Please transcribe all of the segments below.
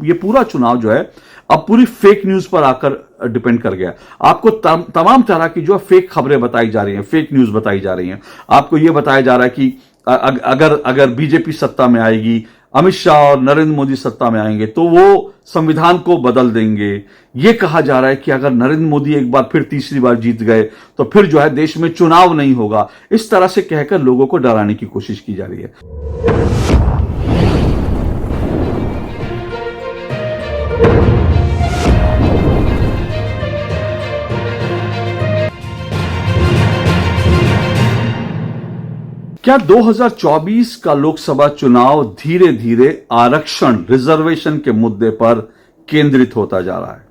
ये पूरा चुनाव जो है अब पूरी फेक न्यूज पर आकर डिपेंड कर गया। आपको तमाम तरह की जो फेक खबरें बताई जा रही हैं, फेक न्यूज बताई जा रही हैं। आपको यह बताया जा रहा है कि अगर बीजेपी सत्ता में आएगी, अमित शाह और नरेंद्र मोदी सत्ता में आएंगे तो वो संविधान को बदल देंगे। यह कहा जा रहा है कि अगर नरेंद्र मोदी एक बार फिर तीसरी बार जीत गए तो फिर जो है देश में चुनाव नहीं होगा। इस तरह से कहकर लोगों को डराने की कोशिश की जा रही है। क्या 2024 का लोकसभा चुनाव धीरे धीरे आरक्षण रिजर्वेशन के मुद्दे पर केंद्रित होता जा रहा है?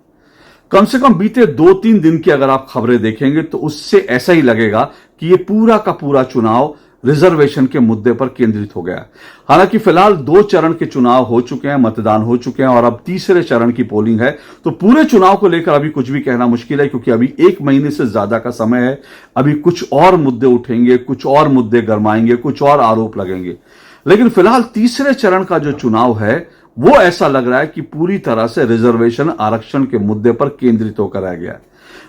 कम से कम बीते 2-3 दिन की अगर आप खबरें देखेंगे तो उससे ऐसा ही लगेगा कि यह पूरा का पूरा चुनाव रिजर्वेशन के मुद्दे पर केंद्रित हो गया है। हालांकि फिलहाल 2 चरण के चुनाव हो चुके हैं, मतदान हो चुके हैं और अब तीसरे चरण की पोलिंग है। तो पूरे चुनाव को लेकर अभी कुछ भी कहना मुश्किल है, क्योंकि अभी 1 महीने से ज्यादा का समय है। अभी कुछ और मुद्दे उठेंगे, कुछ और मुद्दे गरमाएंगे, कुछ और आरोप लगेंगे। लेकिन फिलहाल तीसरे चरण का जो चुनाव है वो ऐसा लग रहा है कि पूरी तरह से रिजर्वेशन आरक्षण के मुद्दे पर केंद्रित होकर रह गया है।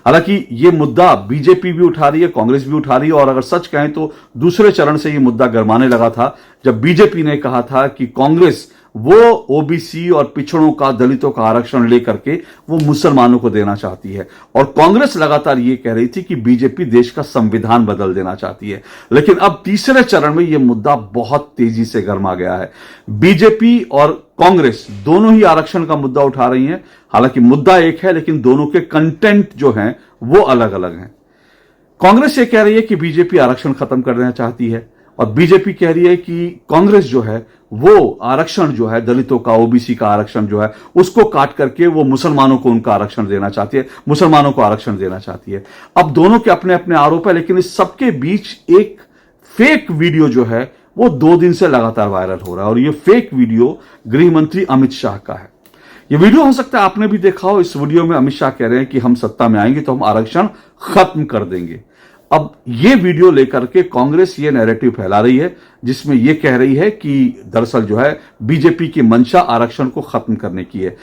हालांकि यह मुद्दा बीजेपी भी उठा रही है, कांग्रेस भी उठा रही है, और अगर सच कहें तो दूसरे चरण से यह मुद्दा गरमाने लगा था जब बीजेपी ने कहा था कि कांग्रेस वो ओबीसी और पिछड़ों का, दलितों का आरक्षण लेकर के वो मुसलमानों को देना चाहती है। और कांग्रेस लगातार ये कह रही थी कि बीजेपी देश का संविधान बदल देना चाहती है। लेकिन अब तीसरे चरण में यह मुद्दा बहुत तेजी से गरमा गया है। बीजेपी और कांग्रेस दोनों ही आरक्षण का मुद्दा उठा रही हैं। हालांकि मुद्दा एक है, लेकिन दोनों के कंटेंट जो हैं वो अलग अलग हैं। कांग्रेस ये कह रही है कि बीजेपी आरक्षण खत्म कर देना चाहती है, और बीजेपी कह रही है कि कांग्रेस जो है वो आरक्षण जो है दलितों का, ओबीसी का आरक्षण जो है उसको काट करके वो मुसलमानों को उनका आरक्षण देना चाहती है, मुसलमानों को आरक्षण देना चाहती है। अब दोनों के अपने अपने आरोप है, लेकिन इस सबके बीच एक फेक वीडियो जो है वो 2 दिन से लगातार वायरल हो रहा है। और ये फेक वीडियो गृह मंत्री अमित शाह का है। ये वीडियो हो सकता है आपने भी देखा हो। इस वीडियो में अमित शाह कह रहे हैं कि हम सत्ता में आएंगे तो हम आरक्षण खत्म कर देंगे। अब ये वीडियो लेकर के कांग्रेस ये नैरेटिव फैला रही है, जिसमें ये कह रही है कि दरअसल जो है बीजेपी की मंशा आरक्षण को खत्म करने की है।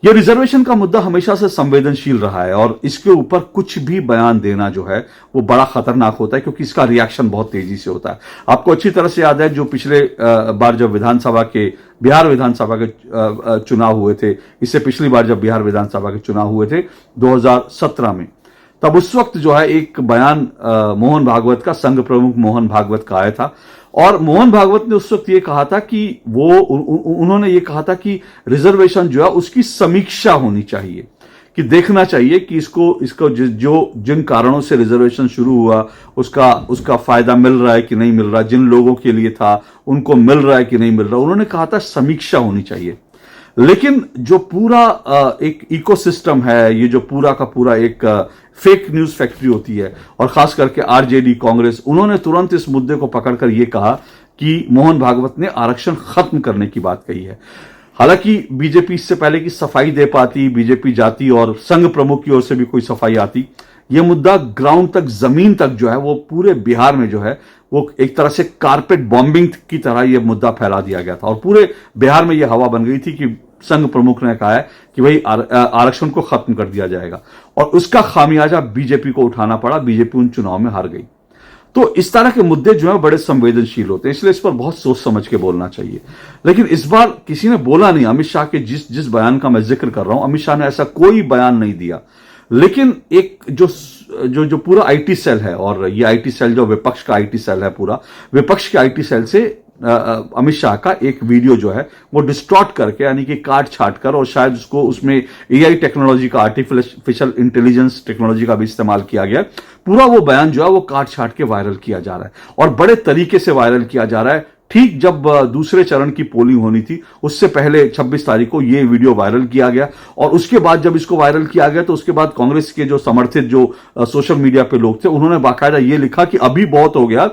ये रिजर्वेशन का मुद्दा हमेशा से संवेदनशील रहा है, और इसके ऊपर कुछ भी बयान देना जो है वो बड़ा खतरनाक होता है, क्योंकि इसका रिएक्शन बहुत तेजी से होता है। आपको अच्छी तरह से याद है जो पिछले बार जब बिहार विधानसभा के चुनाव हुए थे, इससे पिछली बार जब बिहार विधानसभा के चुनाव हुए थे 2017 में, तब उस वक्त जो है एक बयान मोहन भागवत का, संघ प्रमुख मोहन भागवत का आया था। और मोहन भागवत ने उस वक्त ये कहा था कि उन्होंने ये कहा था कि रिजर्वेशन जो है उसकी समीक्षा होनी चाहिए, कि देखना चाहिए कि इसको जिन कारणों से रिजर्वेशन शुरू हुआ उसका फायदा मिल रहा है कि नहीं मिल रहा, जिन लोगों के लिए था उनको मिल रहा है कि नहीं मिल रहा। उन्होंने कहा था समीक्षा होनी चाहिए। लेकिन जो पूरा एक इकोसिस्टम है, ये जो पूरा का पूरा एक फेक न्यूज फैक्ट्री होती है, और खास करके आरजेडी, कांग्रेस, उन्होंने तुरंत इस मुद्दे को पकड़कर यह कहा कि मोहन भागवत ने आरक्षण खत्म करने की बात कही है। हालांकि बीजेपी इससे पहले की सफाई दे पाती, बीजेपी जाती और संघ प्रमुख की ओर से भी कोई सफाई आती, यह मुद्दा ग्राउंड तक, जमीन तक जो है वो पूरे बिहार में जो है वो एक तरह से कारपेट बॉम्बिंग की तरह यह मुद्दा फैला दिया गया था, और पूरे बिहार में यह हवा बन गई थी कि संघ प्रमुख ने कहा है कि भाई आरक्षण को खत्म कर दिया जाएगा, और उसका खामियाजा बीजेपी को उठाना पड़ा। बीजेपी उन चुनाव में हार गई। तो इस तरह के मुद्दे जो है बड़े संवेदनशील होते हैं, इसलिए इस पर बहुत सोच समझ के बोलना चाहिए। लेकिन इस बार किसी ने बोला नहीं। अमित शाह के जिस बयान का मैं जिक्र कर रहा हूं, अमित शाह ने ऐसा कोई बयान नहीं दिया। लेकिन एक जो पूरा आईटी सेल है, और ये आईटी सेल जो विपक्ष का आईटी सेल है, पूरा विपक्ष के आईटी सेल से अमित शाह का एक वीडियो जो है वो डिस्टॉर्ट करके, यानी कि काट छाट कर, और शायद उसमें एआई टेक्नोलॉजी का, आर्टिफिशियल इंटेलिजेंस टेक्नोलॉजी का भी इस्तेमाल किया गया। पूरा वो बयान जो है वो काट छाट के वायरल किया जा रहा है, और बड़े तरीके से वायरल किया जा रहा है। ठीक जब दूसरे चरण की पोलिंग होनी थी उससे पहले 26 तारीख को ये वीडियो वायरल किया गया, और उसके बाद जब इसको वायरल किया गया तो उसके बाद कांग्रेस के जो समर्थित जो सोशल मीडिया पे लोग थे, उन्होंने बाकायदा ये लिखा कि अभी बहुत हो गया,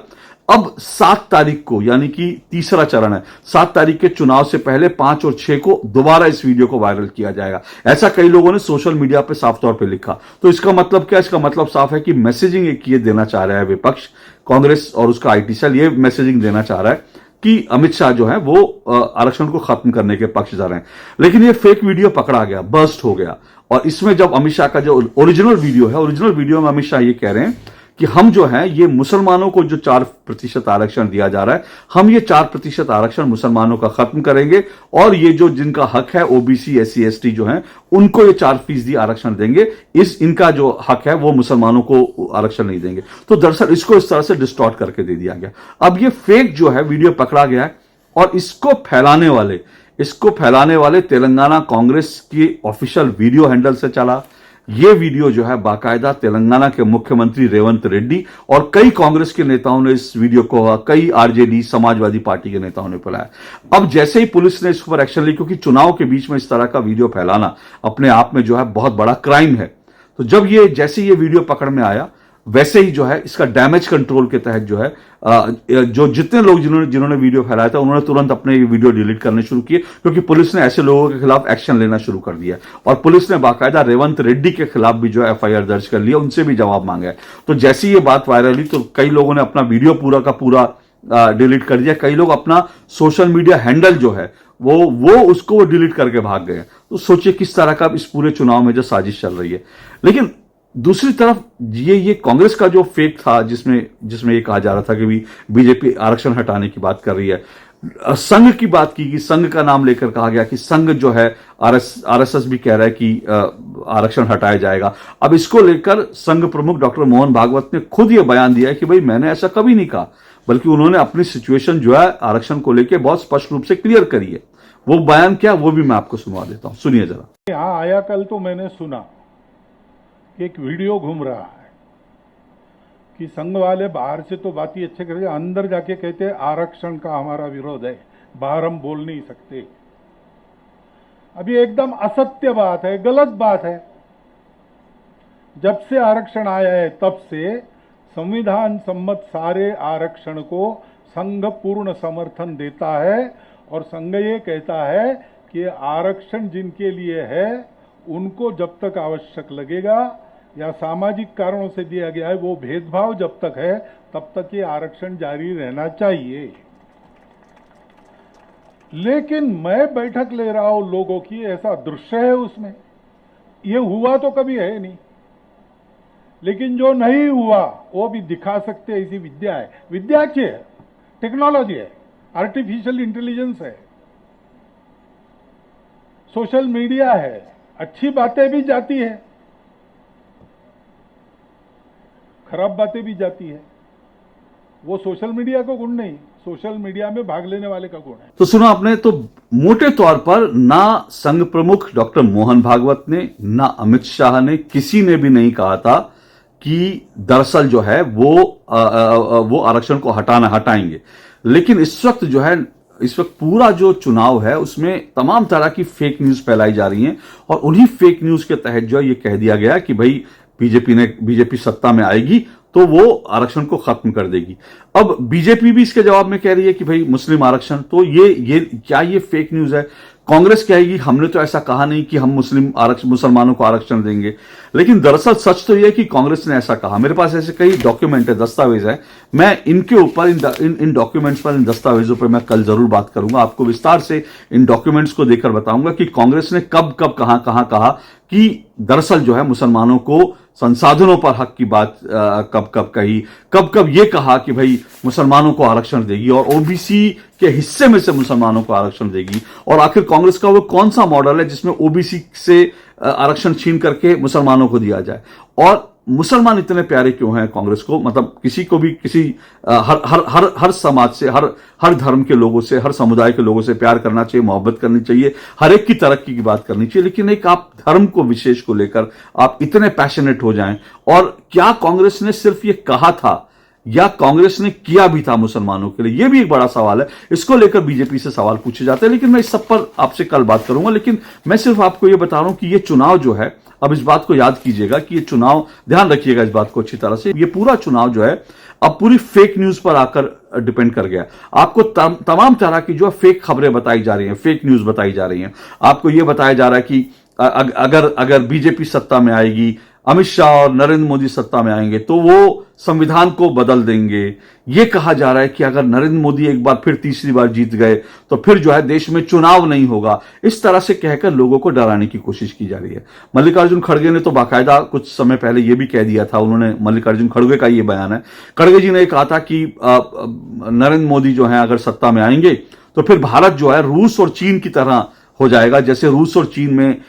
अब 7 तारीख को, यानी कि तीसरा चरण है, 7 तारीख के चुनाव से पहले 5 और 6 को दोबारा इस वीडियो को वायरल किया जाएगा। ऐसा कई लोगों ने सोशल मीडिया पे साफ तौर पे लिखा। तो इसका मतलब क्या? इसका मतलब साफ है कि मैसेजिंग एक ये देना चाह रहा है विपक्ष, कांग्रेस और उसका आईटी सेल ये मैसेजिंग देना चाह रहा है कि अमित शाह जो है वो आरक्षण को खत्म करने के पक्ष जा रहे हैं। लेकिन ये फेक वीडियो पकड़ा गया, बर्स्ट हो गया। और इसमें जब अमित शाह का जो ओरिजिनल वीडियो है, ओरिजिनल वीडियो में अमित शाह ये कह रहे हैं कि हम जो है ये मुसलमानों को जो 4% आरक्षण दिया जा रहा है, हम ये 4% आरक्षण मुसलमानों का खत्म करेंगे और ये जो जिनका हक है ओबीसी SC ST जो है उनको ये 4% आरक्षण देंगे। इनका जो हक है वो मुसलमानों को आरक्षण नहीं देंगे। तो दरअसल इसको इस तरह से डिस्टॉर्ट करके दे दिया गया। अब ये फेक जो है वीडियो पकड़ा गया है और इसको फैलाने वाले तेलंगाना कांग्रेस की ऑफिशियल वीडियो हैंडल से चला। ये वीडियो जो है बाकायदा तेलंगाना के मुख्यमंत्री रेवंत रेड्डी और कई कांग्रेस के नेताओं ने इस वीडियो को, कई आरजेडी समाजवादी पार्टी के नेताओं ने फैलाया। अब जैसे ही पुलिस ने इस पर एक्शन ली, क्योंकि चुनाव के बीच में इस तरह का वीडियो फैलाना अपने आप में जो है बहुत बड़ा क्राइम है, तो जब जैसे ये वीडियो पकड़ में आया, वैसे ही जो है इसका डैमेज कंट्रोल के तहत जो है जो जितने लोग जिन्होंने वीडियो फैलाया था उन्होंने तुरंत अपने वीडियो डिलीट करने शुरू किए, क्योंकि पुलिस ने ऐसे लोगों के खिलाफ एक्शन लेना शुरू कर दिया। और पुलिस ने बाकायदा रेवंत रेड्डी के खिलाफ भी जो है FIR दर्ज कर लिया, उनसे भी जवाब मांगा है। तो जैसे ये बात वायरल हुई तो कई लोगों ने अपना वीडियो पूरा का पूरा डिलीट कर दिया। कई लोग अपना सोशल मीडिया हैंडल जो है वो उसको डिलीट करके भाग गए। तो सोचिए किस तरह का इस पूरे चुनाव में जो साजिश चल रही है। लेकिन दूसरी तरफ ये कांग्रेस का जो फेक था, जिसमें ये कहा जा रहा था कि बीजेपी आरक्षण हटाने की बात कर रही है, संघ की बात की, संघ का नाम लेकर कहा गया कि संघ जो है RSS भी कह रहा है कि आरक्षण हटाया जाएगा। अब इसको लेकर संघ प्रमुख डॉक्टर मोहन भागवत ने खुद ये बयान दिया है कि भाई मैंने ऐसा कभी नहीं कहा, बल्कि उन्होंने अपनी सिचुएशन जो है आरक्षण को लेकर बहुत स्पष्ट रूप से क्लियर करी है। वो बयान क्या, वो भी मैं आपको सुनवा देता हूं, सुनिए जरा। यहां आया कल तो मैंने सुना एक वीडियो घूम रहा है कि संघ वाले बाहर से तो बात ही अच्छे करते, अंदर जाके कहते हैं आरक्षण का हमारा विरोध है, बाहर हम बोल नहीं सकते। अभी एकदम असत्य बात है, गलत बात है। जब से आरक्षण आया है तब से संविधान सम्मत सारे आरक्षण को संघ पूर्ण समर्थन देता है और संघ ये कहता है कि आरक्षण जिनके लिए है उनको जब तक आवश्यक लगेगा या सामाजिक कारणों से दिया गया है, वो भेदभाव जब तक है तब तक ये आरक्षण जारी रहना चाहिए। लेकिन मैं बैठक ले रहा हूं लोगों की, ऐसा दृश्य है उसमें, ये हुआ तो कभी है नहीं, लेकिन जो नहीं हुआ वो भी दिखा सकते हैं। ऐसी विद्या है, विद्या अच्छी है, टेक्नोलॉजी है, आर्टिफिशियल इंटेलिजेंस है, सोशल मीडिया है, अच्छी बातें भी जाती है, खराब बातें भी जाती है। वो सोशल मीडिया का गुण नहीं, सोशल मीडिया में भाग लेने वाले का गुण है। तो सुना आपने, तो मोटे तौर पर ना संघ प्रमुख डॉक्टर मोहन भागवत ने, ना अमित शाह ने, किसी ने भी नहीं कहा था कि दरअसल जो है वो आरक्षण को हटाएंगे। लेकिन इस वक्त पूरा जो चुनाव है उसमें तमाम तरह की फेक न्यूज फैलाई जा रही हैं और उन्हीं फेक न्यूज के तहत जो है ये कह दिया गया कि भाई बीजेपी सत्ता में आएगी तो वो आरक्षण को खत्म कर देगी। अब बीजेपी भी इसके जवाब में कह रही है कि भाई मुस्लिम आरक्षण, तो ये फेक न्यूज है। कांग्रेस कहेगी हमने तो ऐसा कहा नहीं कि हम मुसलमानों को आरक्षण देंगे, लेकिन दरअसल सच तो यह है कि कांग्रेस ने ऐसा कहा। मेरे पास ऐसे कई डॉक्यूमेंट है, दस्तावेज है, मैं इनके ऊपर इन डॉक्यूमेंट्स पर, इन दस्तावेजों पर मैं कल जरूर बात करूंगा, आपको विस्तार से इन डॉक्यूमेंट्स को देखकर बताऊंगा कि कांग्रेस ने कब कहां कहा कि दरअसल जो है मुसलमानों को संसाधनों पर हक की बात कब कही, कब ये कहा कि भाई मुसलमानों को आरक्षण देगी और ओबीसी के हिस्से में से मुसलमानों को आरक्षण देगी। और आखिर कांग्रेस का वो कौन सा मॉडल है जिसमें ओबीसी से आरक्षण छीन करके मुसलमानों को दिया जाए। और मुसलमान इतने प्यारे क्यों हैं कांग्रेस को, मतलब किसी को भी हर समाज से, हर धर्म के लोगों से, हर समुदाय के लोगों से प्यार करना चाहिए, मोहब्बत करनी चाहिए, हर एक की तरक्की की बात करनी चाहिए। लेकिन एक आप धर्म को विशेष को लेकर आप इतने पैशनेट हो जाएं, और क्या कांग्रेस ने सिर्फ ये कहा था या कांग्रेस ने किया भी था मुसलमानों के लिए, यह भी एक बड़ा सवाल है। इसको लेकर बीजेपी से सवाल पूछे जाते हैं, लेकिन मैं इस सब पर आपसे कल बात करूंगा। लेकिन मैं सिर्फ आपको यह बता रहा हूं कि यह चुनाव जो है, अब इस बात को याद कीजिएगा कि ये चुनाव, ध्यान रखिएगा इस बात को अच्छी तरह से, ये पूरा चुनाव जो है अब पूरी फेक न्यूज पर आकर डिपेंड कर गया। आपको तमाम तरह की जो फेक खबरें बताई जा रही हैं, फेक न्यूज बताई जा रही हैं। आपको यह बताया जा रहा है कि अगर बीजेपी सत्ता में आएगी अमित शाह और नरेंद्र मोदी सत्ता में आएंगे तो वो संविधान को बदल देंगे। ये कहा जा रहा है कि अगर नरेंद्र मोदी एक बार फिर तीसरी बार जीत गए तो फिर जो है देश में चुनाव नहीं होगा। इस तरह से कहकर लोगों को डराने की कोशिश की जा रही है। मल्लिकार्जुन खड़गे ने तो बाकायदा कुछ समय पहले ये भी कह दिया था, उन्होंने, मल्लिकार्जुन खड़गे का ये बयान है, खड़गे जी ने कहा था कि नरेंद्र मोदी जो है अगर सत्ता में आएंगे तो फिर भारत जो है रूस और चीन की तरह हो जाएगा। जैसे रूस और चीन में,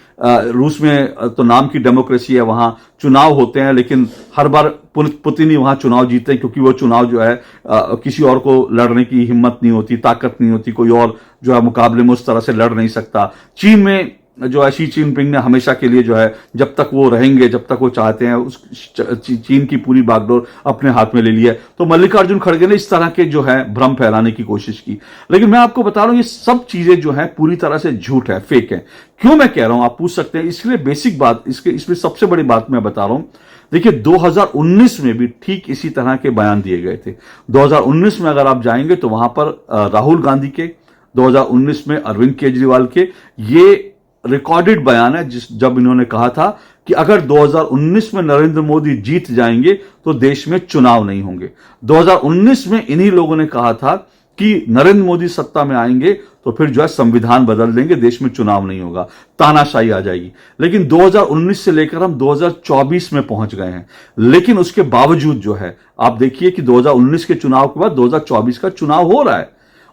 रूस में तो नाम की डेमोक्रेसी है, वहां चुनाव होते हैं लेकिन हर बार पुतिन ही वहां चुनाव जीतते हैं, क्योंकि वो चुनाव जो है किसी और को लड़ने की हिम्मत नहीं होती, ताकत नहीं होती, कोई और जो है मुकाबले में उस तरह से लड़ नहीं सकता। चीन में जो है शी जिनपिंग ने हमेशा के लिए जो है, जब तक वो रहेंगे, जब तक वो चाहते हैं, उस चीन की पूरी बागडोर अपने हाथ में ले ली है। तो मल्लिकार्जुन खड़गे ने इस तरह के जो है भ्रम फैलाने की कोशिश की। लेकिन मैं आपको बता रहा हूं ये सब चीजें जो है पूरी तरह से झूठ है, फेक है। क्यों मैं कह रहा हूं आप पूछ सकते हैं। इसके लिए बेसिक बात, इसमें सबसे बड़ी बात मैं बता रहा हूं। देखिए 2019 में भी ठीक इसी तरह के बयान दिए गए थे। 2019 में अगर आप जाएंगे तो वहां पर राहुल गांधी के, 2019 में अरविंद केजरीवाल के ये रिकॉर्डेड बयान है जब इन्होंने कहा था कि अगर 2019 में नरेंद्र मोदी जीत जाएंगे तो देश में चुनाव नहीं होंगे। 2019 में इन्हीं लोगों ने कहा था कि नरेंद्र मोदी सत्ता में आएंगे तो फिर जो है संविधान बदल देंगे, देश में चुनाव नहीं होगा, तानाशाही आ जाएगी। लेकिन 2019 से लेकर हम 2024 में पहुंच गए हैं। लेकिन उसके बावजूद जो है आप देखिए कि 2019 के चुनाव के बाद 2024 का चुनाव हो रहा है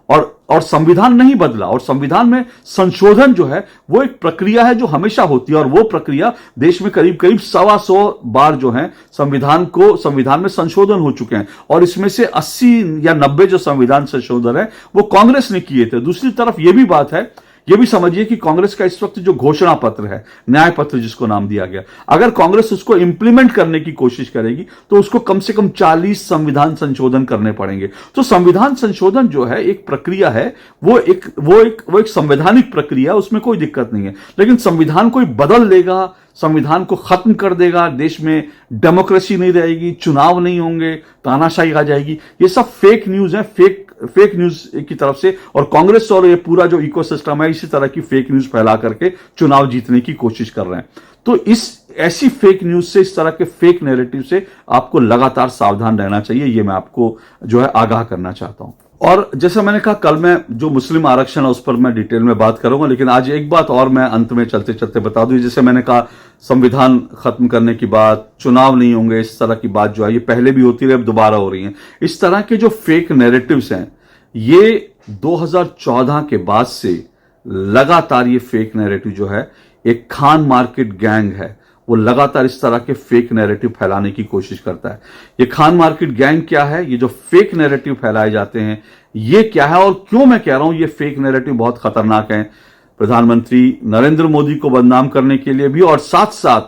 और संविधान नहीं बदला। और संविधान में संशोधन जो है वो एक प्रक्रिया है जो हमेशा होती है, और वो प्रक्रिया देश में करीब करीब 125 बार जो है संविधान में संशोधन हो चुके हैं, और इसमें से 80 या 90 जो संविधान संशोधन है वो कांग्रेस ने किए थे। दूसरी तरफ ये भी बात है, ये भी समझिए कि कांग्रेस का इस वक्त जो घोषणा पत्र है, न्याय पत्र जिसको नाम दिया गया, अगर कांग्रेस उसको इंप्लीमेंट करने की कोशिश करेगी तो उसको कम से कम 40 संविधान संशोधन करने पड़ेंगे। तो संविधान संशोधन जो है एक प्रक्रिया है, वो एक संवैधानिक प्रक्रिया, उसमें कोई दिक्कत नहीं है। लेकिन संविधान कोई बदल देगा, संविधान को खत्म कर देगा, देश में डेमोक्रेसी नहीं रहेगी, चुनाव नहीं होंगे, तानाशाही आ जाएगी, ये सब फेक न्यूज है, फेक न्यूज की तरफ से। और कांग्रेस और ये पूरा जो इकोसिस्टम है इसी तरह की फेक न्यूज फैला करके चुनाव जीतने की कोशिश कर रहे हैं। तो इस ऐसी फेक न्यूज से, इस तरह के फेक नैरेटिव से आपको लगातार सावधान रहना चाहिए, ये मैं आपको जो है आगाह करना चाहता हूं। और जैसा मैंने कहा, कल मैं जो मुस्लिम आरक्षण है उस पर मैं डिटेल में बात करूंगा, लेकिन आज एक बात और मैं अंत में चलते चलते बता दूं। जैसे मैंने कहा संविधान खत्म करने की बात, चुनाव नहीं होंगे, इस तरह की बात जो है ये पहले भी होती रही, अब दोबारा हो रही है। इस तरह के जो फेक नैरेटिव्स हैं ये 2014 के बाद से लगातार ये फेक नैरेटिव जो है, एक खान मार्केट गैंग है, वो लगातार इस तरह के फेक नैरेटिव फैलाने की कोशिश करता है। ये खान मार्केट गैंग क्या है, ये जो फेक नैरेटिव फैलाए जाते हैं ये क्या है, और क्यों मैं कह रहा हूं ये फेक नैरेटिव बहुत खतरनाक है। प्रधानमंत्री नरेंद्र मोदी को बदनाम करने के लिए भी और साथ साथ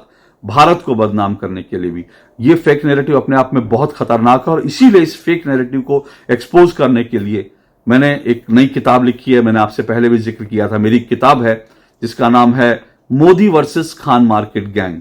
भारत को बदनाम करने के लिए भी ये फेक नैरेटिव अपने आप में बहुत खतरनाक है। और इसीलिए इस फेक नैरेटिव को एक्सपोज करने के लिए मैंने एक नई किताब लिखी है, मैंने आपसे पहले भी जिक्र किया था। मेरी किताब है जिसका नाम है Modi versus Khan market gang.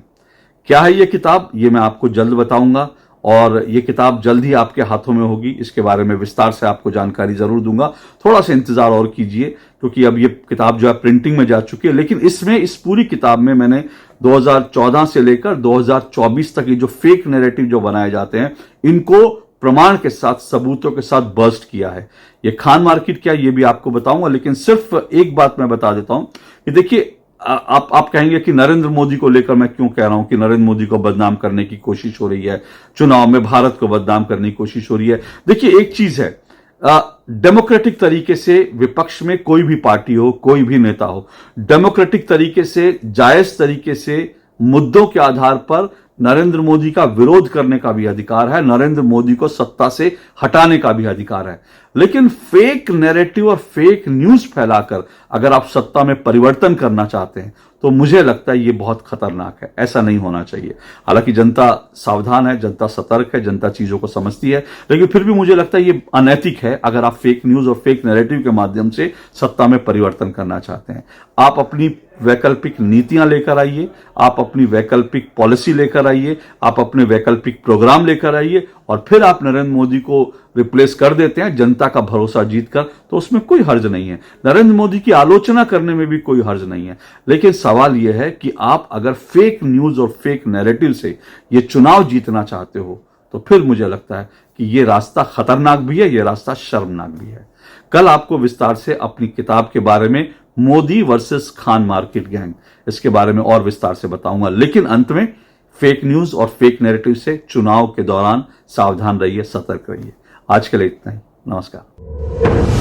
क्या है ये किताब, ये मैं आपको जल्द बताऊंगा, और ये किताब जल्द ही आपके हाथों में होगी। इसके बारे में विस्तार से आपको जानकारी जरूर दूंगा, थोड़ा सा इंतजार और कीजिए, क्योंकि अब ये किताब जो है प्रिंटिंग में जा चुकी है। लेकिन इसमें, इस पूरी किताब में मैंने 2014 से लेकर 2024 तक ये जो फेक नैरेटिव जो बनाए जाते हैं इनको प्रमाण के साथ, सबूतों के साथ बर्स्ट किया है। ये खान मार्केट क्या है ये भी आपको बताऊंगा, लेकिन सिर्फ एक बात मैं बता देता हूं कि देखिए, आप कहेंगे कि नरेंद्र मोदी को लेकर मैं क्यों कह रहा हूं कि नरेंद्र मोदी को बदनाम करने की कोशिश हो रही है, चुनाव में भारत को बदनाम करने की कोशिश हो रही है। देखिए एक चीज है, डेमोक्रेटिक तरीके से विपक्ष में कोई भी पार्टी हो, कोई भी नेता हो, डेमोक्रेटिक तरीके से, जायज तरीके से मुद्दों के आधार पर नरेंद्र मोदी का विरोध करने का भी अधिकार है, नरेंद्र मोदी को सत्ता से हटाने का भी अधिकार है। लेकिन फेक नैरेटिव और फेक न्यूज फैलाकर अगर आप सत्ता में परिवर्तन करना चाहते हैं तो मुझे लगता है ये बहुत खतरनाक है, ऐसा नहीं होना चाहिए। हालांकि जनता सावधान है, जनता सतर्क है, जनता चीजों को समझती है, लेकिन फिर भी मुझे लगता है ये अनैतिक है अगर आप फेक न्यूज और फेक नैरेटिव के माध्यम से सत्ता में परिवर्तन करना चाहते हैं। आप अपनी वैकल्पिक नीतियां लेकर आइए, आप अपनी वैकल्पिक पॉलिसी लेकर आइए, आप अपने वैकल्पिक प्रोग्राम लेकर आइए और फिर आप नरेंद्र मोदी को रिप्लेस कर देते हैं जनता का भरोसा जीतकर, तो उसमें कोई हर्ज नहीं है। नरेंद्र मोदी की आलोचना करने में भी कोई हर्ज नहीं है। लेकिन सवाल यह है कि आप अगर फेक न्यूज और फेक नैरेटिव से ये चुनाव जीतना चाहते हो, तो फिर मुझे लगता है कि ये रास्ता खतरनाक भी है, ये रास्ता शर्मनाक भी है। कल आपको विस्तार से अपनी किताब के बारे में, Modi versus Khan market gang, इसके बारे में और विस्तार से बताऊंगा। लेकिन अंत में फेक न्यूज और फेक नैरेटिव से चुनाव के दौरान सावधान रहिए, सतर्क रहिए। आज के लिए इतना ही। नमस्कार।